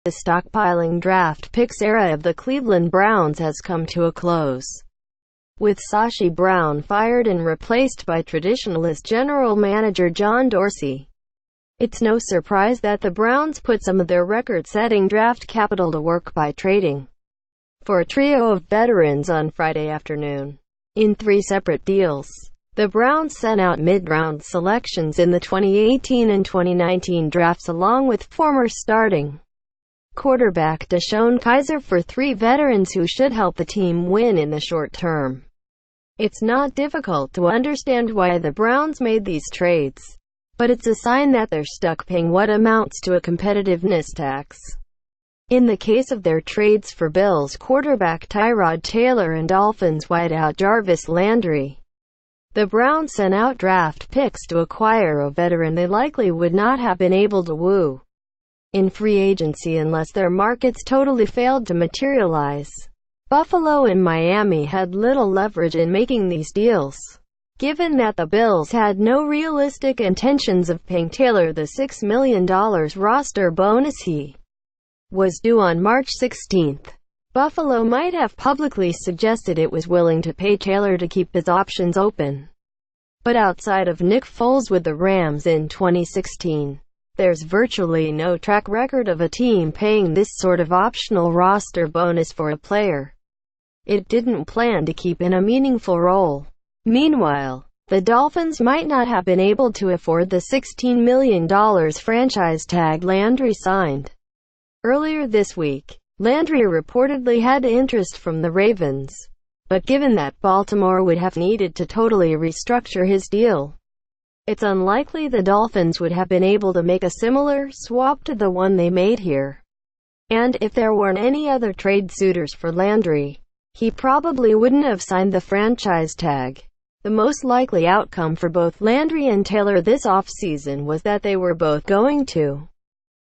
The stockpiling draft picks era of the Cleveland Browns has come to a close, with Sashi Brown fired and replaced by traditionalist general manager John Dorsey. It's no surprise that the Browns put some of their record-setting draft capital to work by trading for a trio of veterans on Friday afternoon. In 3 separate deals, the Browns sent out mid-round selections in the 2018 and 2019 drafts along with former starting quarterback DeShone Kizer for 3 veterans who should help the team win in the short term. It's not difficult to understand why the Browns made these trades, but it's a sign that they're stuck paying what amounts to a competitiveness tax. In the case of their trades for Bills quarterback Tyrod Taylor and Dolphins wideout Jarvis Landry, the Browns sent out draft picks to acquire a veteran they likely would not have been able to woo in free agency unless their markets totally failed to materialize. Buffalo and Miami had little leverage in making these deals, given that the Bills had no realistic intentions of paying Taylor the $6 million roster bonus he was due on March 16. Buffalo might have publicly suggested it was willing to pay Taylor to keep his options open, but outside of Nick Foles with the Rams in 2016, there's virtually no track record of a team paying this sort of optional roster bonus for a player it didn't plan to keep in a meaningful role. Meanwhile, the Dolphins might not have been able to afford the $16 million franchise tag Landry signed. Earlier this week, Landry reportedly had interest from the Ravens, but given that Baltimore would have needed to totally restructure his deal, it's unlikely the Dolphins would have been able to make a similar swap to the one they made here. And if there weren't any other trade suitors for Landry, he probably wouldn't have signed the franchise tag. The most likely outcome for both Landry and Taylor this offseason was that they were both going to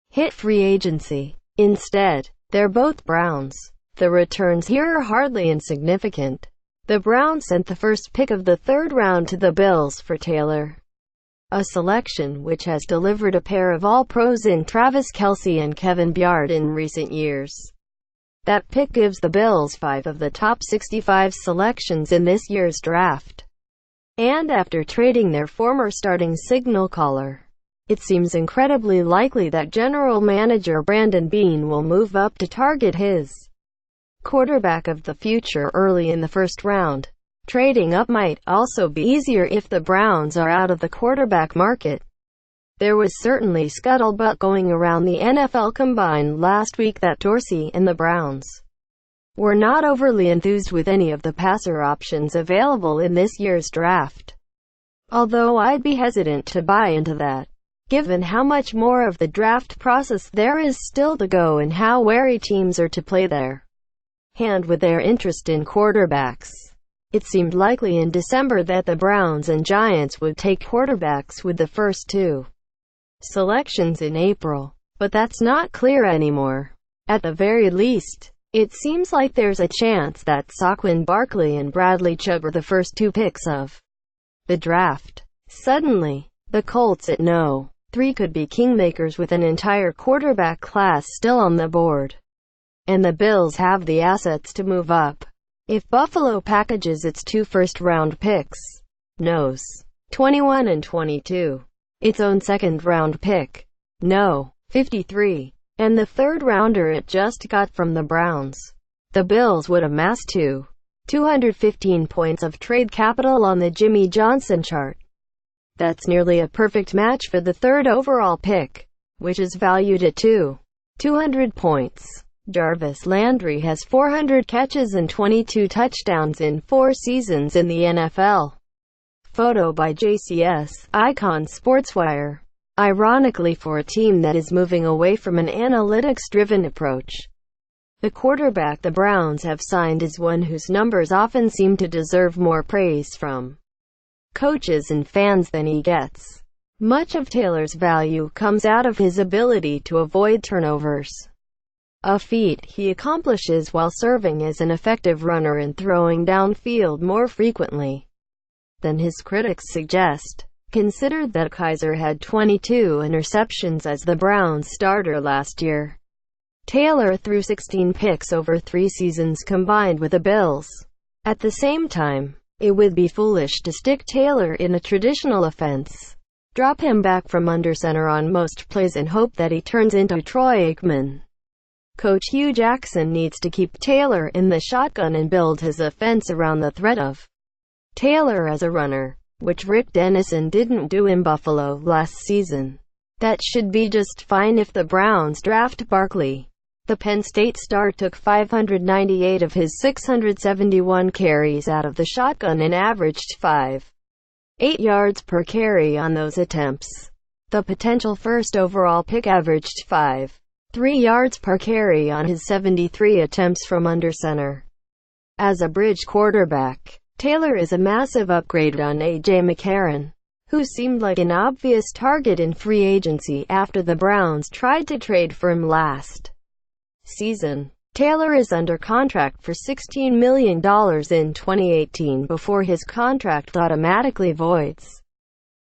hit free agency. Instead, they're both Browns. The returns here are hardly insignificant. The Browns sent the first pick of the 3rd round to the Bills for Taylor, a selection which has delivered a pair of All-Pros in Travis Kelce and Kevin Byard in recent years. That pick gives the Bills 5 of the top 65 selections in this year's draft. And after trading their former starting signal caller, it seems incredibly likely that general manager Brandon Beane will move up to target his quarterback of the future early in the 1st round. Trading up might also be easier if the Browns are out of the quarterback market. There was certainly scuttlebutt going around the NFL Combine last week that Dorsey and the Browns were not overly enthused with any of the passer options available in this year's draft. Although I'd be hesitant to buy into that, given how much more of the draft process there is still to go and how wary teams are to play their hand with their interest in quarterbacks. It seemed likely in December that the Browns and Giants would take quarterbacks with the first 2 selections in April, but that's not clear anymore. At the very least, it seems like there's a chance that Saquon Barkley and Bradley Chubb are the first 2 picks of the draft. Suddenly, the Colts at No. 3 could be kingmakers with an entire quarterback class still on the board, and the Bills have the assets to move up. If Buffalo packages its 2 first-round picks, Nos. 21 and 22, its own second-round pick, No. 53, and the 3rd rounder it just got from the Browns, the Bills would amass 215 points of trade capital on the Jimmy Johnson chart. That's nearly a perfect match for the 3rd overall pick, which is valued at 200 points. Jarvis Landry has 400 catches and 22 touchdowns in 4 seasons in the NFL. Photo by JCS, Icon Sportswire. Ironically, for a team that is moving away from an analytics-driven approach, the quarterback the Browns have signed is one whose numbers often seem to deserve more praise from coaches and fans than he gets. Much of Taylor's value comes out of his ability to avoid turnovers, a feat he accomplishes while serving as an effective runner and throwing downfield more frequently than his critics suggest. Considered that Kaiser had 22 interceptions as the Browns starter last year. Taylor threw 16 picks over 3 seasons combined with the Bills. At the same time, it would be foolish to stick Taylor in a traditional offense. Drop him back from under center on most plays and hope that he turns into Troy Aikman. Coach Hugh Jackson needs to keep Taylor in the shotgun and build his offense around the threat of Taylor as a runner, which Rick Dennison didn't do in Buffalo last season. That should be just fine if the Browns draft Barkley. The Penn State star took 598 of his 671 carries out of the shotgun and averaged 5.8 yards per carry on those attempts. The potential first overall pick averaged 5.3 yards per carry on his 73 attempts from under center. As a bridge quarterback, Taylor is a massive upgrade on A.J. McCarron, who seemed like an obvious target in free agency after the Browns tried to trade for him last season. Taylor is under contract for $16 million in 2018 before his contract automatically voids.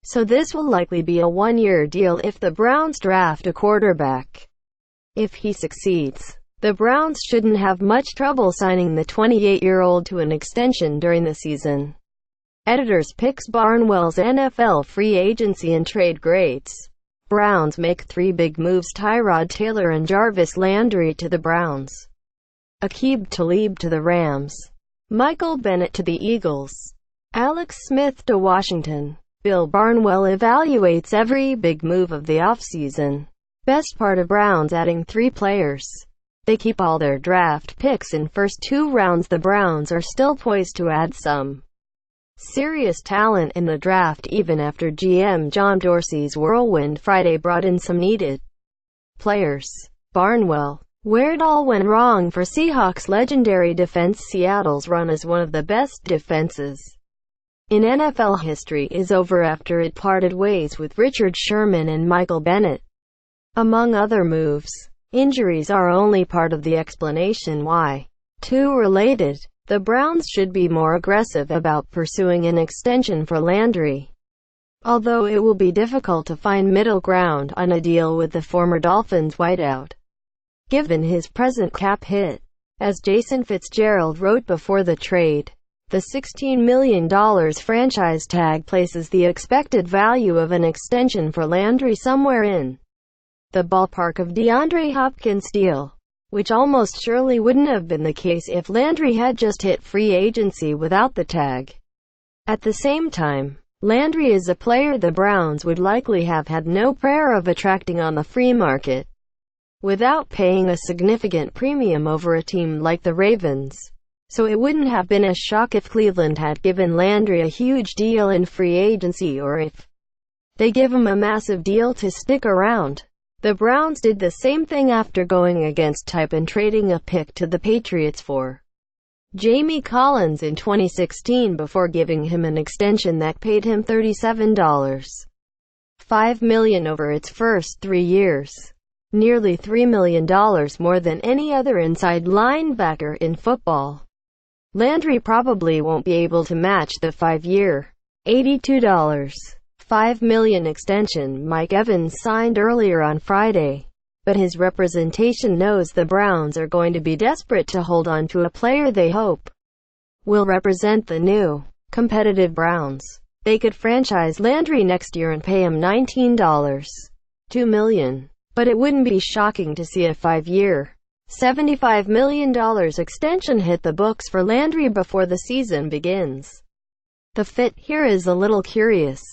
So this will likely be a one-year deal if the Browns draft a quarterback. If he succeeds, the Browns shouldn't have much trouble signing the 28-year-old to an extension during the season. Editors picks Barnwell's NFL free agency and trade grades. Browns make 3 big moves: Tyrod Taylor and Jarvis Landry to the Browns, Aqib Talib to the Rams, Michael Bennett to the Eagles, Alex Smith to Washington. Bill Barnwell evaluates every big move of the offseason. Best part of Browns adding 3 players. They keep all their draft picks in first 2 rounds. The Browns are still poised to add some serious talent in the draft even after GM John Dorsey's whirlwind Friday brought in some needed players. Barnwell: where it all went wrong for Seahawks legendary defense. Seattle's run as one of the best defenses in NFL history is over after it parted ways with Richard Sherman and Michael Bennett. Among other moves, injuries are only part of the explanation why. 2 related. The Browns should be more aggressive about pursuing an extension for Landry, although it will be difficult to find middle ground on a deal with the former Dolphins wideout, given his present cap hit. As Jason Fitzgerald wrote before the trade, the $16 million franchise tag places the expected value of an extension for Landry somewhere in the ballpark of DeAndre Hopkins' deal, which almost surely wouldn't have been the case if Landry had just hit free agency without the tag. At the same time, Landry is a player the Browns would likely have had no prayer of attracting on the free market, without paying a significant premium over a team like the Ravens. So it wouldn't have been a shock if Cleveland had given Landry a huge deal in free agency, or if they give him a massive deal to stick around. The Browns did the same thing after going against type and trading a pick to the Patriots for Jamie Collins in 2016 before giving him an extension that paid him $37.5 million over its first 3 years. Nearly $3 million more than any other inside linebacker in football. Landry probably won't be able to match the 5-year, $82.5 million extension Mike Evans signed earlier on Friday, but his representation knows the Browns are going to be desperate to hold on to a player they hope will represent the new, competitive Browns. They could franchise Landry next year and pay him $19.2 million, but it wouldn't be shocking to see a 5-year, $75 million extension hit the books for Landry before the season begins. The fit here is a little curious,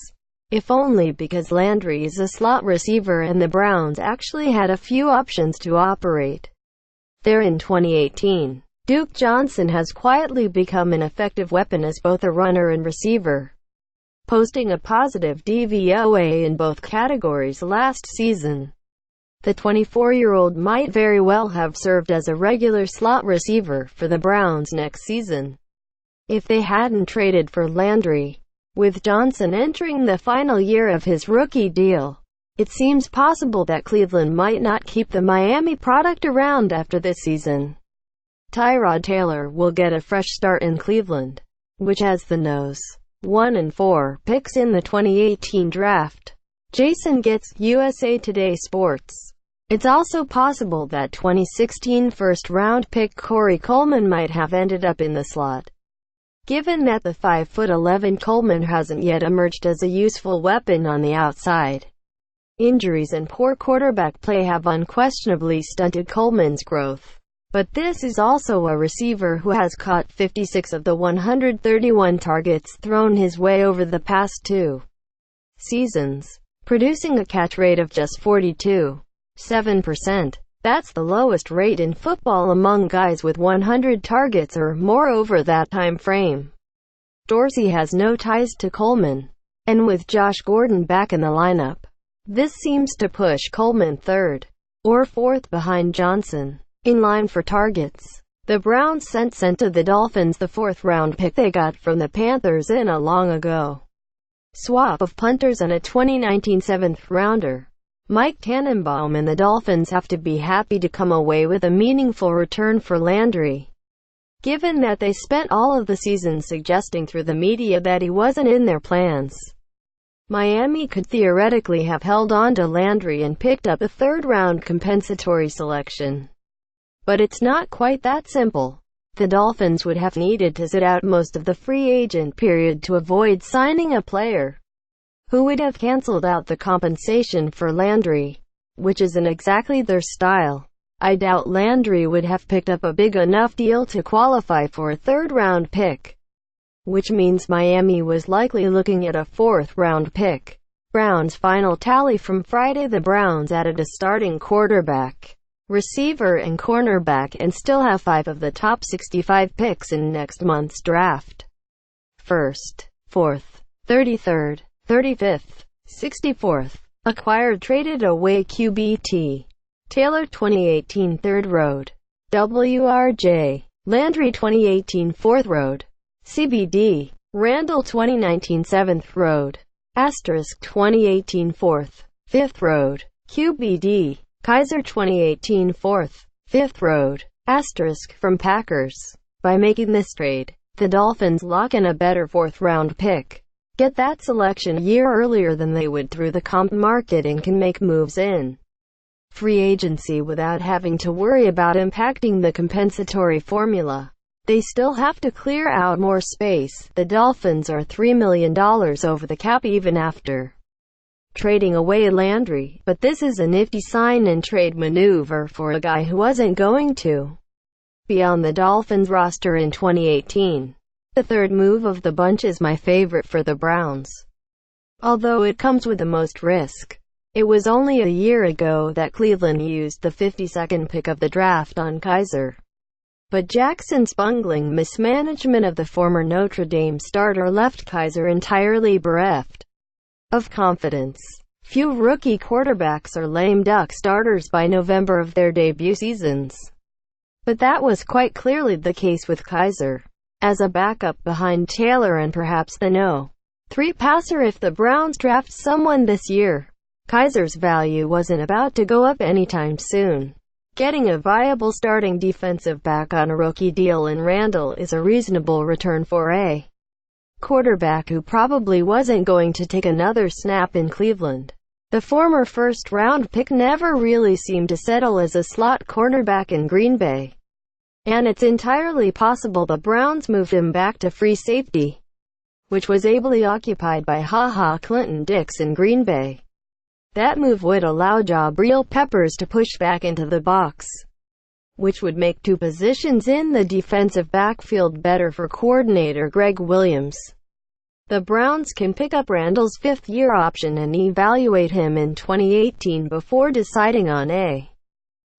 if only because Landry is a slot receiver and the Browns actually had a few options to operate there in 2018. Duke Johnson has quietly become an effective weapon as both a runner and receiver, posting a positive DVOA in both categories last season. The 24-year-old might very well have served as a regular slot receiver for the Browns next season if they hadn't traded for Landry. With Johnson entering the final year of his rookie deal, it seems possible that Cleveland might not keep the Miami product around after this season. Tyrod Taylor will get a fresh start in Cleveland, which has the nose 1 and 4 picks in the 2018 draft. Jason Getz, USA Today Sports. It's also possible that 2016 first-round pick Corey Coleman might have ended up in the slot, given that the 5'11" Coleman hasn't yet emerged as a useful weapon on the outside. Injuries and poor quarterback play have unquestionably stunted Coleman's growth. But this is also a receiver who has caught 56 of the 131 targets thrown his way over the past 2 seasons, producing a catch rate of just 42.7%. That's the lowest rate in football among guys with 100 targets or more over that time frame. Dorsey has no ties to Coleman, and with Josh Gordon back in the lineup, this seems to push Coleman third or fourth behind Johnson in line for targets. The Browns sent to the Dolphins the 4th-round pick they got from the Panthers in a long-ago swap of punters and a 2019 7th-rounder. Mike Tannenbaum and the Dolphins have to be happy to come away with a meaningful return for Landry, given that they spent all of the season suggesting through the media that he wasn't in their plans. Miami could theoretically have held on to Landry and picked up a 3rd-round compensatory selection. But it's not quite that simple. The Dolphins would have needed to sit out most of the free agent period to avoid signing a player who would have canceled out the compensation for Landry, which isn't exactly their style. I doubt Landry would have picked up a big enough deal to qualify for a 3rd-round pick, which means Miami was likely looking at a 4th-round pick. Browns final tally from Friday: the Browns added a starting quarterback, receiver and cornerback, and still have 5 of the top 65 picks in next month's draft. 1st, 4th, 33rd, 35th, 64th. Acquired traded away QB Taylor 2018 3rd road. WRJ. Landry 2018 4th road. CBD. Randall 2019 7th road. Asterisk 2018 4th, 5th road. QBD. Kaiser 2018 4th, 5th road. Asterisk from Packers. By making this trade, the Dolphins lock in a better 4th-round pick, get that selection a year earlier than they would through the comp market, and can make moves in free agency without having to worry about impacting the compensatory formula. They still have to clear out more space. The Dolphins are $3 million over the cap even after trading away Landry, but this is a nifty sign-and-trade maneuver for a guy who wasn't going to be on the Dolphins roster in 2018. The 3rd move of the bunch is my favorite for the Browns, although it comes with the most risk. It was only a year ago that Cleveland used the 52nd pick of the draft on Kaiser, but Jackson's bungling mismanagement of the former Notre Dame starter left Kaiser entirely bereft of confidence. Few rookie quarterbacks are lame duck starters by November of their debut seasons, but that was quite clearly the case with Kaiser, as a backup behind Taylor and perhaps the No. 3 passer if the Browns draft someone this year. Kaiser's value wasn't about to go up anytime soon. Getting a viable starting defensive back on a rookie deal in Randall is a reasonable return for a quarterback who probably wasn't going to take another snap in Cleveland. The former 1st-round pick never really seemed to settle as a slot cornerback in Green Bay, and it's entirely possible the Browns moved him back to free safety, which was ably occupied by Clinton Dix in Green Bay. That move would allow Jabril Peppers to push back into the box, which would make 2 positions in the defensive backfield better for coordinator Greg Williams. The Browns can pick up Randall's 5th-year option and evaluate him in 2018 before deciding on a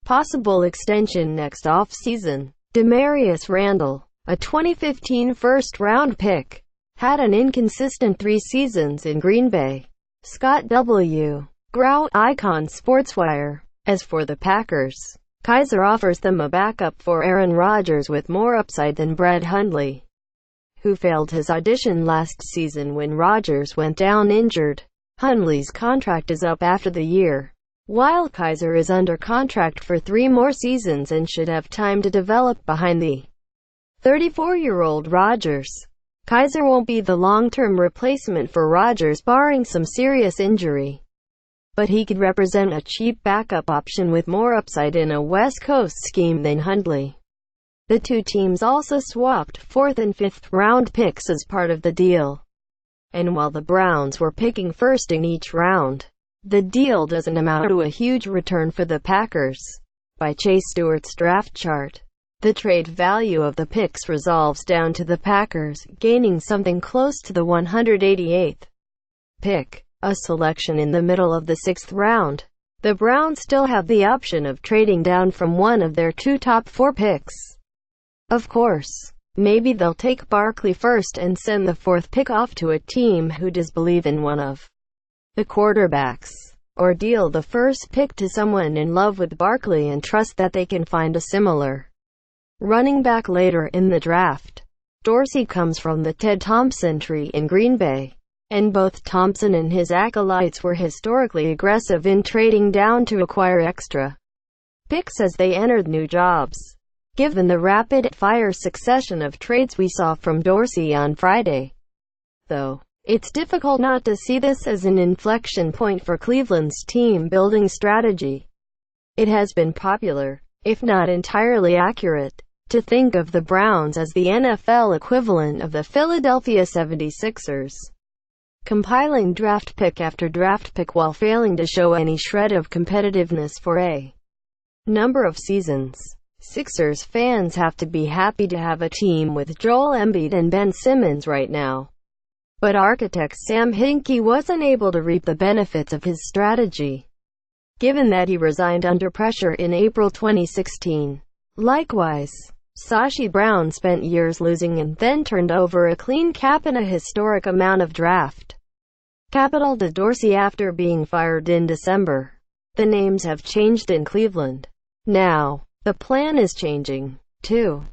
possible extension next offseason. Demarius Randall, a 2015 first-round pick, had an inconsistent 3 seasons in Green Bay. Scott W. Grau, Icon Sportswire. As for the Packers, Kaiser offers them a backup for Aaron Rodgers with more upside than Brett Hundley, who failed his audition last season when Rodgers went down injured. Hundley's contract is up after the year, while Kaiser is under contract for 3 more seasons and should have time to develop behind the 34-year-old Rodgers. Kaiser won't be the long-term replacement for Rodgers barring some serious injury, but he could represent a cheap backup option with more upside in a West Coast scheme than Hundley. The two teams also swapped 4th and 5th round picks as part of the deal. And while the Browns were picking first in each round, the deal doesn't amount to a huge return for the Packers. By Chase Stewart's draft chart, the trade value of the picks resolves down to the Packers gaining something close to the 188th pick, a selection in the middle of the 6th round. The Browns still have the option of trading down from one of their two top 4 picks. Of course, maybe they'll take Barkley first and send the 4th pick off to a team who does believe in one of the quarterbacks, or deal the first pick to someone in love with Barkley and trust that they can find a similar running back later in the draft. Dorsey comes from the Ted Thompson tree in Green Bay, and both Thompson and his acolytes were historically aggressive in trading down to acquire extra picks as they entered new jobs. Given the rapid-fire succession of trades we saw from Dorsey on Friday, though, it's difficult not to see this as an inflection point for Cleveland's team-building strategy. It has been popular, if not entirely accurate, to think of the Browns as the NFL equivalent of the Philadelphia 76ers, compiling draft pick after draft pick while failing to show any shred of competitiveness for a number of seasons. Sixers fans have to be happy to have a team with Joel Embiid and Ben Simmons right now. But architect Sam Hinkie wasn't able to reap the benefits of his strategy, given that he resigned under pressure in April 2016. Likewise, Sashi Brown spent years losing and then turned over a clean cap and a historic amount of draft capital to Dorsey after being fired in December. The names have changed in Cleveland. Now, the plan is changing, too.